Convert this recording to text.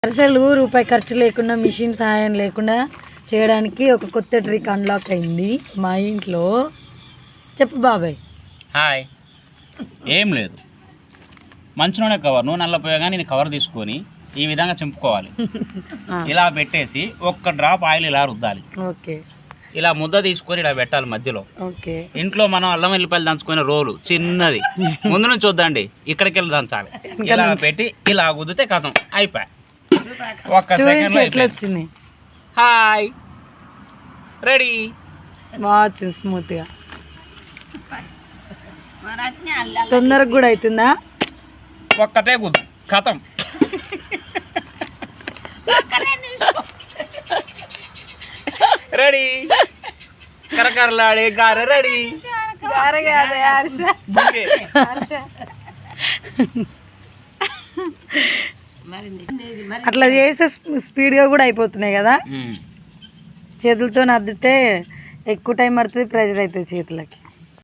అసలు రూపాయి ఖర్చు లేకుండా మిషన్ సహాయం లేకుండా చేయడానికి ఒక కొత్త ట్రిక్ అన్లాక్ అయింది మా ఇంట్లో. చెప్పు బాబాయ్. హాయ్. ఏం లేదు, మంచి నూనె కవర్, నూనె నల్లపోయగానే నేను కవర్ తీసుకొని ఈ విధంగా చింపుకోవాలి. ఇలా పెట్టేసి ఒక్క డ్రాప్ ఆయిల్ ఇలా రుద్దాలి. ఓకే. ఇలా ముద్ద తీసుకొని ఇలా పెట్టాలి మధ్యలో. ఓకే. ఇంట్లో మనం అల్లం వెల్లిపాయలు దంచుకునే రోలు చిన్నది ముందు నుంచి వద్దండి, ఇక్కడికి వెళ్ళి దంచాలి. ఇలా పెట్టి ఇలా గుద్దితే కథం అయిపోయి ఒక్క సెకండ్ వచ్చింది. Hi, ready. బాగా వచ్చింది స్మూత్గా. తొందరగా కూడా అవుతుందా? ఒక్కటే గుద్దు కథం. రెడీ. కరకరలాడే గారె రెడీ. అట్లా చేస్తే స్పీడ్గా కూడా అయిపోతున్నాయి కదా. చేతులతో అద్దితే ఎక్కువ టైం పడుతుంది, ప్రెషర్ అవుతుంది చేతులకి.